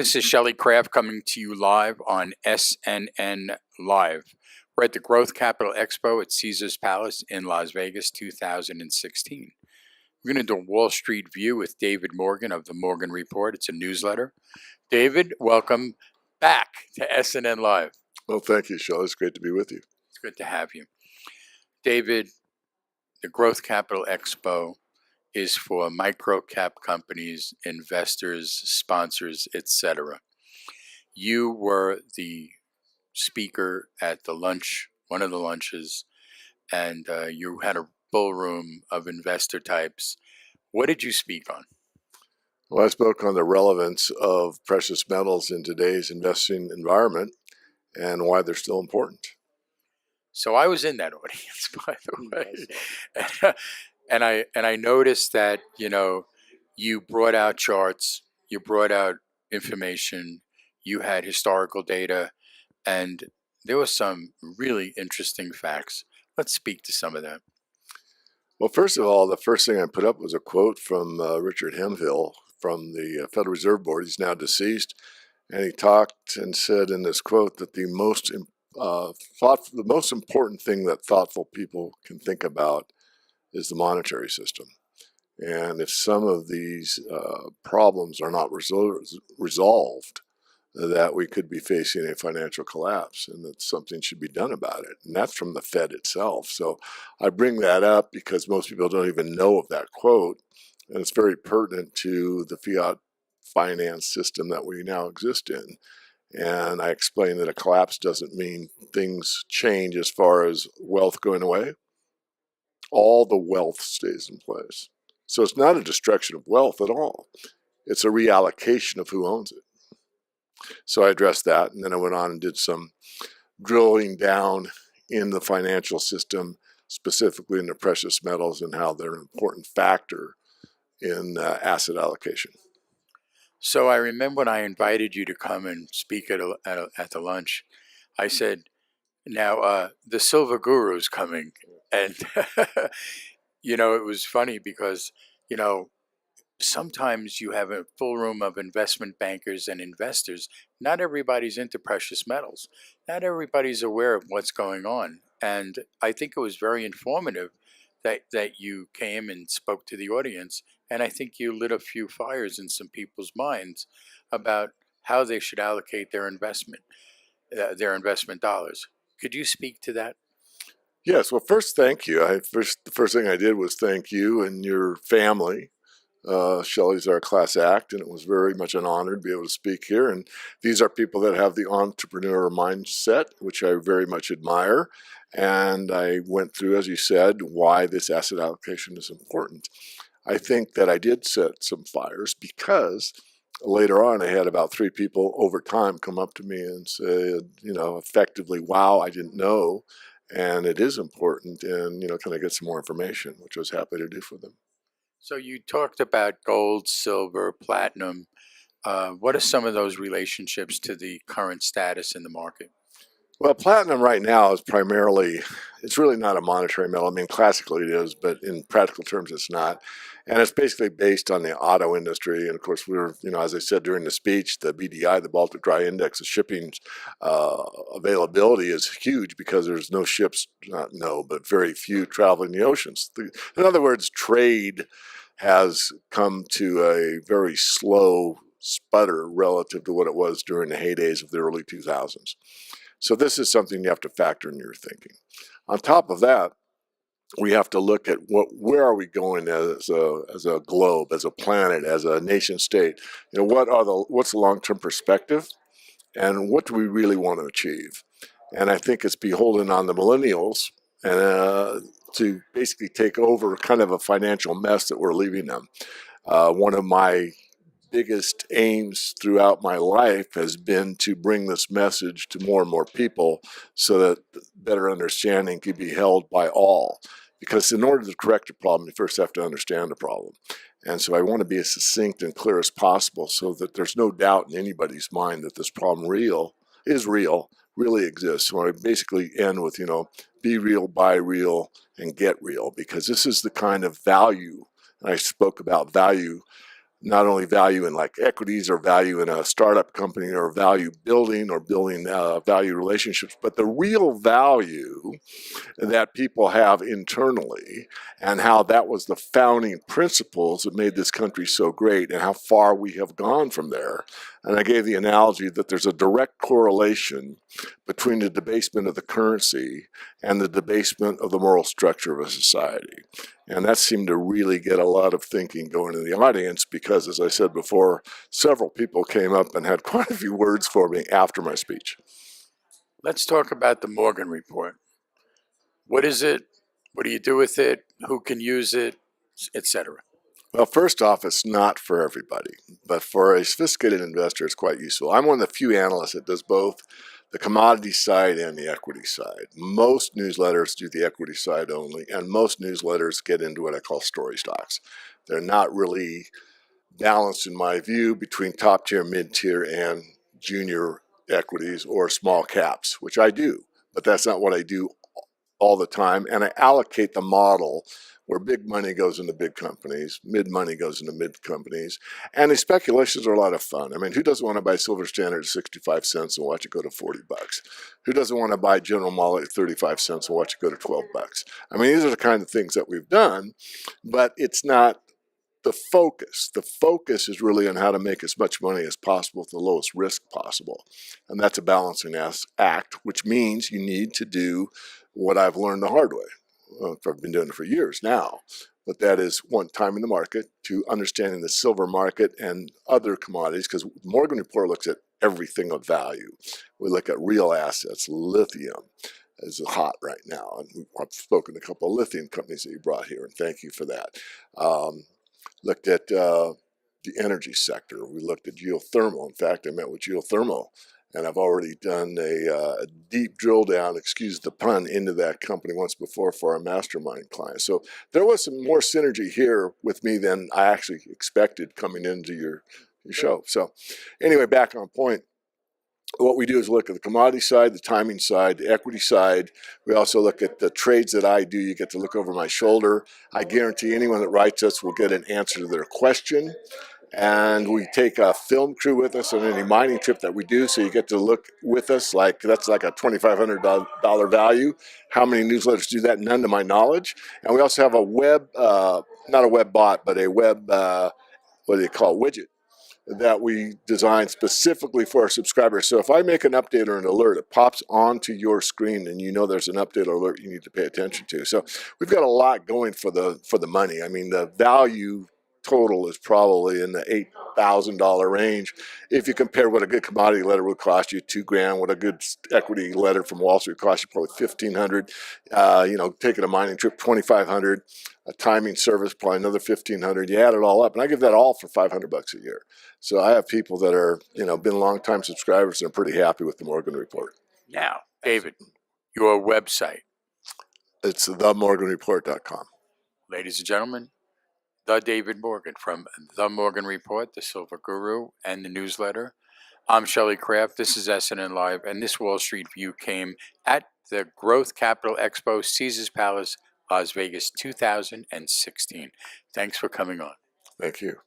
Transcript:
This is Shelley Craft coming to you live on SNN Live. We're at the Growth Capital Expo at Caesars Palace in Las Vegas 2016. We're going to do a Wall Street View with David Morgan of the Morgan Report. It's a newsletter. David, welcome back to SNN Live. Well, thank you, Shelley. It's great to be with you. It's good to have you. David, the Growth Capital Expo is for micro-cap companies, investors, sponsors, etc. You were the speaker at the lunch, one of the lunches, and you had a ballroom of investor types. What did you speak on? Well, I spoke on the relevance of precious metals in today's investing environment and why they're still important. So I was in that audience, by the way. And I noticed that, you brought out charts, you brought out information, you had historical data, and there were some really interesting facts. Let's speak to some of that. Well, first of all, the first thing I put up was a quote from Richard Hemphill from the Federal Reserve Board. He's now deceased, and he talked and said in this quote that the most important thing that thoughtful people can think about is the monetary system. And if some of these problems are not resolved, that we could be facing a financial collapse and that something should be done about it. And that's from the Fed itself. So I bring that up because most people don't even know of that quote. And it's very pertinent to the fiat finance system that we now exist in. And I explain that a collapse doesn't mean things change as far as wealth going away. All the wealth stays in place. So it's not a destruction of wealth at all. It's a reallocation of who owns it. So I addressed that, and then I went on and did some drilling down in the financial system, specifically in the precious metals and how they're an important factor in asset allocation. So I remember when I invited you to come and speak at the lunch, I said, now the Silver Guru's coming. And, it was funny because, sometimes you have a full room of investment bankers and investors. Not everybody's into precious metals. Not everybody's aware of what's going on. And I think it was very informative that you came and spoke to the audience. And I think you lit a few fires in some people's minds about how they should allocate their investment dollars. Could you speak to that? Yes. Well, first, thank you. The first thing I did was thank you and your family. Shelley's our class act, and it was very much an honor to be able to speak here. And these are people that have the entrepreneur mindset, which I very much admire. And I went through, as you said, why this asset allocation is important. I think that I did set some fires because later on I had about 3 people over time come up to me and said, effectively, wow, I didn't know. And it is important, and, can I get some more information, which I was happy to do for them. So you talked about gold, silver, platinum. What are some of those relationships to the current status in the market? Well, platinum right now is it's really not a monetary metal. I mean, classically it is, but in practical terms it's not. And it's basically based on the auto industry. And of course, as I said during the speech, the BDI, the Baltic Dry Index, the shipping availability is huge because there's no ships, but very few traveling the oceans. In other words, trade has come to a very slow sputter relative to what it was during the heydays of the early 2000s. So this is something you have to factor in your thinking. On top of that, we have to look at where are we going as a globe, as a planet, as a nation state. What's the long-term perspective, and what do we really want to achieve? And I think it's beholden on the millennials to basically take over kind of a financial mess that we're leaving them. One of my biggest aims throughout my life has been to bring this message to more and more people so that better understanding can be held by all. Because in order to correct a problem, you first have to understand the problem. And so I want to be as succinct and clear as possible so that there's no doubt in anybody's mind that this problem really exists. So I basically end with, be real, buy real, and get real, because this is the kind of value, and I spoke about value not only value in like equities or value in a startup company or value building or building value relationships, but the real value that people have internally, and how that was the founding principles that made this country so great and how far we have gone from there. And I gave the analogy that there's a direct correlation between the debasement of the currency and the debasement of the moral structure of a society. And that seemed to really get a lot of thinking going in the audience because, as I said before, several people came up and had quite a few words for me after my speech. Let's talk about the Morgan Report. What is it? What do you do with it? Who can use it, etc.? Well, first off, it's not for everybody, but for a sophisticated investor, it's quite useful. I'm one of the few analysts that does both the commodity side and the equity side. Most newsletters do the equity side only, and most newsletters get into what I call story stocks. They're not really balanced, in my view, between top tier, mid tier, and junior equities or small caps, which I do, but that's not what I do all the time. And I allocate the model where big money goes into big companies, mid money goes into mid companies, and the speculations are a lot of fun. I mean, who doesn't want to buy Silver Standard at 65 cents and watch it go to 40 bucks? Who doesn't want to buy General Molly at 35 cents and watch it go to 12 bucks? I mean, these are the kind of things that we've done, but it's not the focus. The focus is really on how to make as much money as possible with the lowest risk possible. And that's a balancing act, which means you need to do what I've learned the hard way. Well, I've been doing it for years now. But that is one, timing the market, two, understanding the silver market and other commodities, because Morgan Report looks at everything of value. We look at real assets. Lithium is hot right now. And I've spoken to a couple of lithium companies that you brought here, and thank you for that. Looked at the energy sector. We looked at geothermal. In fact, I met with geothermal, and I've already done a deep drill down, excuse the pun, into that company once before for our mastermind clients. So there was some more synergy here with me than I actually expected coming into your show. So anyway, back on point. What we do is look at the commodity side, the timing side, the equity side. We also look at the trades that I do. You get to look over my shoulder. I guarantee anyone that writes us will get an answer to their question. And we take a film crew with us on any mining trip that we do. So you get to look with us. Like that's like a $2,500 value. How many newsletters do that? None to my knowledge. And we also have a web, not a web bot, but a web, what do you call it, widget that we designed specifically for our subscribers. So if I make an update or an alert, it pops onto your screen and you know there's an update or alert you need to pay attention to. So we've got a lot going for the money. I mean, the value total is probably in the $8,000 range. If you compare what a good commodity letter would cost you, $2,000, what a good equity letter from Wall Street would cost you probably $1,500. Taking a mining trip, $2,500. A timing service, probably another $1,500. You add it all up, and I give that all for $500 a year. So I have people that are, been long-time subscribers and are pretty happy with the Morgan Report. Now, David, your website. It's themorganreport.com. Ladies and gentlemen, the David Morgan from The Morgan Report, the Silver Guru, and the newsletter. I'm Shelley Kraft. This is SNN Live, and this Wall Street View came at the Growth Capital Expo, Caesars Palace, Las Vegas 2016. Thanks for coming on. Thank you.